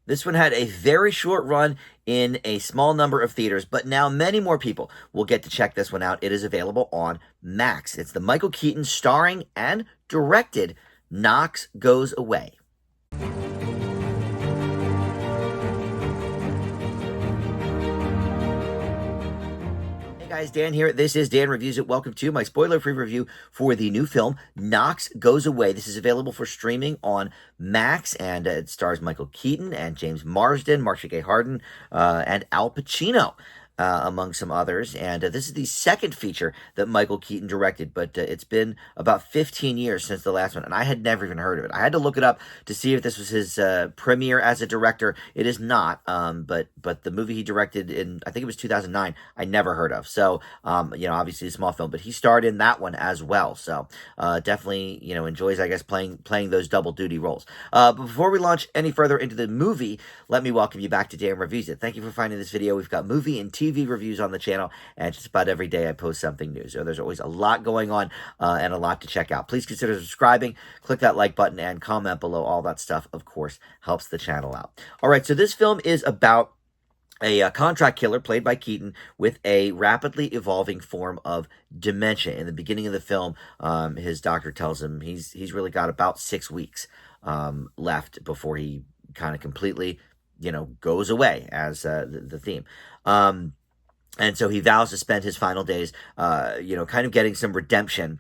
This one had a very short run in a small number of theaters, but now many more people will get to check this one out. It is available on Max. It's the Michael Keaton starring and directed Knox Goes Away. Hey guys, Dan here. This is Dan Reviews It. Welcome to my spoiler-free review for the new film, Knox Goes Away. This is available for streaming on Max, and it stars Michael Keaton and James Marsden, Marcia Gay Harden, and Al Pacino. Among some others. And this is the second feature that Michael Keaton directed, but it's been about 15 years since the last one, and I had never even heard of it. I had to look it up to see if this was his premiere as a director. It is not, but the movie he directed in, I think it was 2009, I never heard of. So, obviously a small film, but he starred in that one as well. So, definitely, enjoys, I guess, playing those double duty roles. But before we launch any further into the movie, let me welcome you back to Dan Reviews It. Thank you for finding this video. We've got movie and TV reviews on the channel, and just about every day I post something new. So there's always a lot going on and a lot to check out. Please consider subscribing, click that like button, and comment below. All that stuff, of course, helps the channel out. All right, so this film is about a contract killer played by Keaton with a rapidly evolving form of dementia. In the beginning of the film, his doctor tells him he's really got about 6 weeks left before he kind of completely, goes away, as the theme. And so he vows to spend his final days, kind of getting some redemption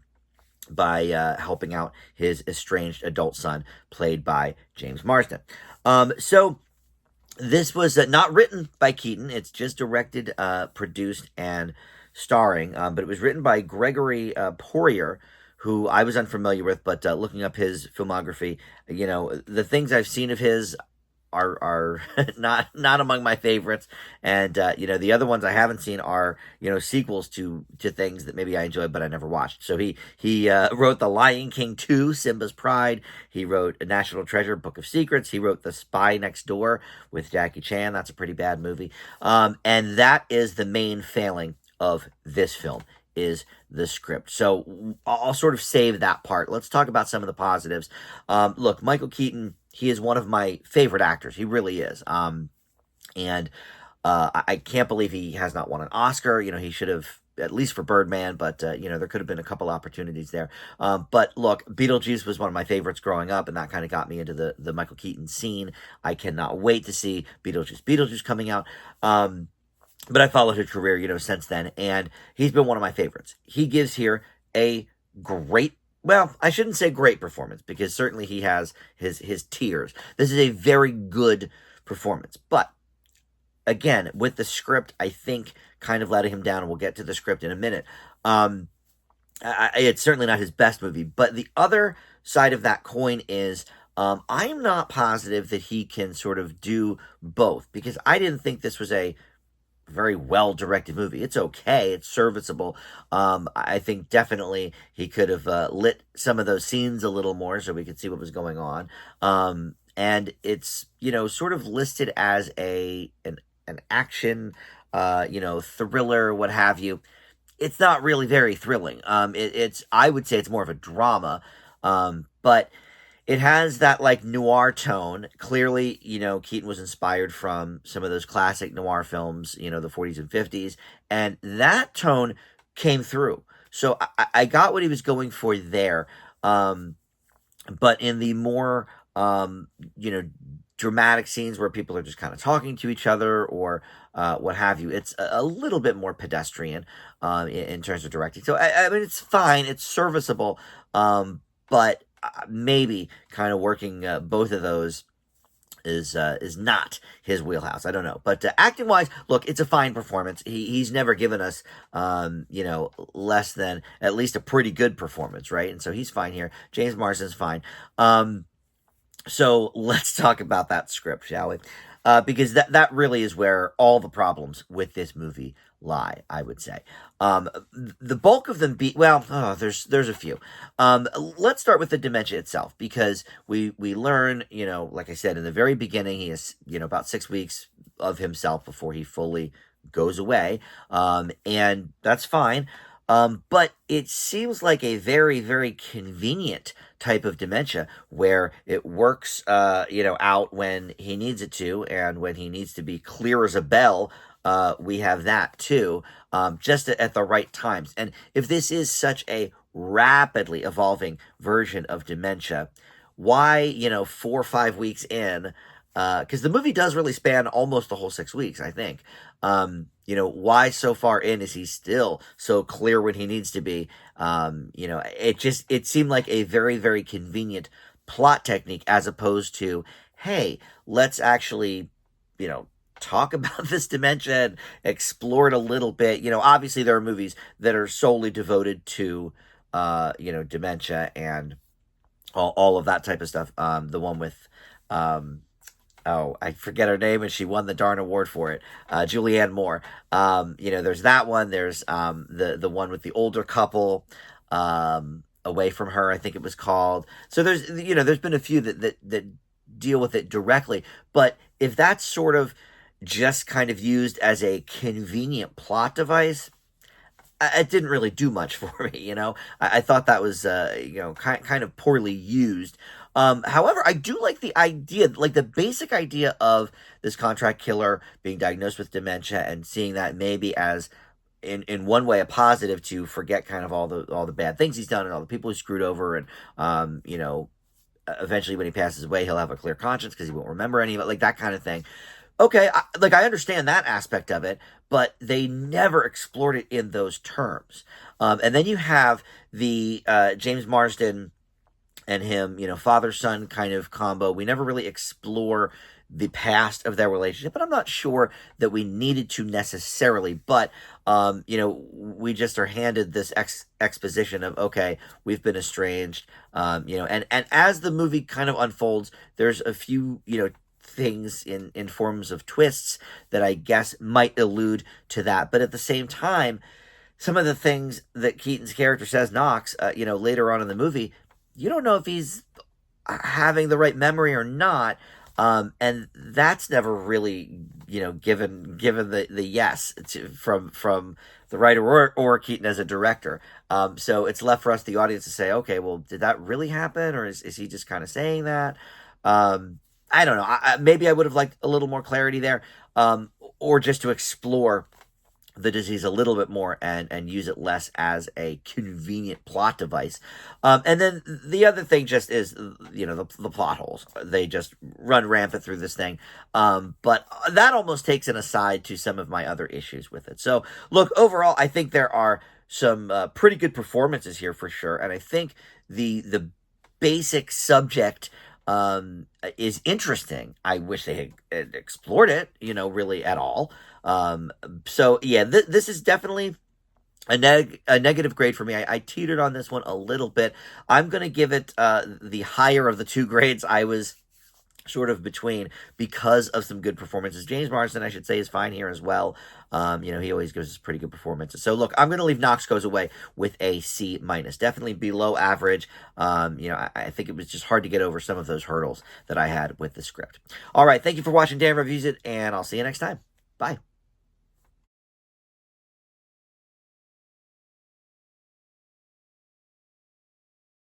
by helping out his estranged adult son, played by James Marsden. So this was not written by Keaton. It's just directed, produced, and starring. But it was written by Gregory Poirier, who I was unfamiliar with, but looking up his filmography, the things I've seen of his are not among my favorites, and the other ones I haven't seen are sequels to things that maybe I enjoyed but I never watched. So he wrote The Lion King 2, Simba's Pride. He wrote A National Treasure, Book of Secrets. He wrote The Spy Next Door with Jackie Chan. That's a pretty bad movie, and that is the main failing of this film, is the script. So I'll sort of save that part. Let's talk about some of the positives. Look, Michael Keaton, he is one of my favorite actors. He really is. And I can't believe he has not won an Oscar. He should have, at least for Birdman, but, there could have been a couple opportunities there. But look, Beetlejuice was one of my favorites growing up, and that kind of got me into the Michael Keaton scene. I cannot wait to see Beetlejuice coming out. But I followed his career, since then, and he's been one of my favorites. He gives here a great, well, I shouldn't say great performance, because certainly he has his tears. This is a very good performance. But, again, with the script, I think kind of letting him down, and we'll get to the script in a minute. It's certainly not his best movie. But the other side of that coin is, I am not positive that he can sort of do both, because I didn't think this was a very well-directed movie. It's okay. It's serviceable. I think definitely he could have lit some of those scenes a little more so we could see what was going on. And it's, sort of listed as an action, thriller, what have you. It's not really very thrilling. I would say it's more of a drama. But it has that, noir tone. Clearly, Keaton was inspired from some of those classic noir films, the 40s and 50s, and that tone came through. So I got what he was going for there, but in the more, dramatic scenes where people are just kind of talking to each other or what have you, it's a little bit more pedestrian in terms of directing. So, I mean, it's fine. It's serviceable, but maybe kind of working both of those is not his wheelhouse. I don't know. But acting wise, look, it's a fine performance. He's never given us, less than at least a pretty good performance, right? And so he's fine here. James Marsden's fine. So let's talk about that script, shall we? Because that really is where all the problems with this movie lie, I would say. The bulk of them there's a few. Let's start with the dementia itself, because we learn, like I said, in the very beginning, he has, about 6 weeks of himself before he fully goes away. And that's fine. But it seems like a very, very convenient type of dementia where it works, out when he needs it to, and when he needs to be clear as a bell, we have that too, just at the right times. And if this is such a rapidly evolving version of dementia, why, 4 or 5 weeks in, because the movie does really span almost the whole 6 weeks, I think. Why so far in is he still so clear when he needs to be? It seemed like a very, very convenient plot technique as opposed to, hey, let's actually, talk about this dementia and explore it a little bit. Obviously there are movies that are solely devoted to, dementia and all of that type of stuff. The one with, oh, I forget her name, and she won the darn award for it. Julianne Moore. There's that one. There's the one with the older couple, Away from Her, I think it was called. So there's been a few that deal with it directly. But if that's sort of just kind of used as a convenient plot device, it didn't really do much for me. I thought that was kind of poorly used. However, I do like the idea, like the basic idea of this contract killer being diagnosed with dementia and seeing that maybe as in one way a positive to forget kind of all the bad things he's done and all the people he screwed over, and eventually when he passes away he'll have a clear conscience because he won't remember any of it, like that kind of thing. Okay, I understand that aspect of it, but they never explored it in those terms. And then you have the James Marsden and him, father-son kind of combo. We never really explore the past of their relationship, but I'm not sure that we needed to necessarily. But, we just are handed this exposition of, okay, we've been estranged, and as the movie kind of unfolds, there's a few, things in forms of twists that I guess might allude to that. But at the same time, some of the things that Keaton's character says, Knox, later on in the movie, you don't know if he's having the right memory or not. And that's never really, given the yes from the writer or Keaton as a director. So it's left for us, the audience, to say, okay, well, did that really happen? Or is he just kind of saying that? I don't know. Maybe I would have liked a little more clarity there, or just to explore the disease a little bit more and use it less as a convenient plot device. And then the other thing just is, the plot holes. They just run rampant through this thing. But that almost takes an aside to some of my other issues with it. So, look, overall, I think there are some pretty good performances here for sure. And I think the basic subject is interesting. I wish they had explored it, really at all. So yeah, this is definitely a negative grade for me. I teetered on this one a little bit. I'm going to give it the higher of the two grades. I was sort of between because of some good performances. James Marsden, I should say, is fine here as well. He always gives us pretty good performances. So look, I'm going to leave Knox Goes Away with a C-. Definitely below average. I think it was just hard to get over some of those hurdles that I had with the script. All right, thank you for watching Dan Reviews It, and I'll see you next time. Bye.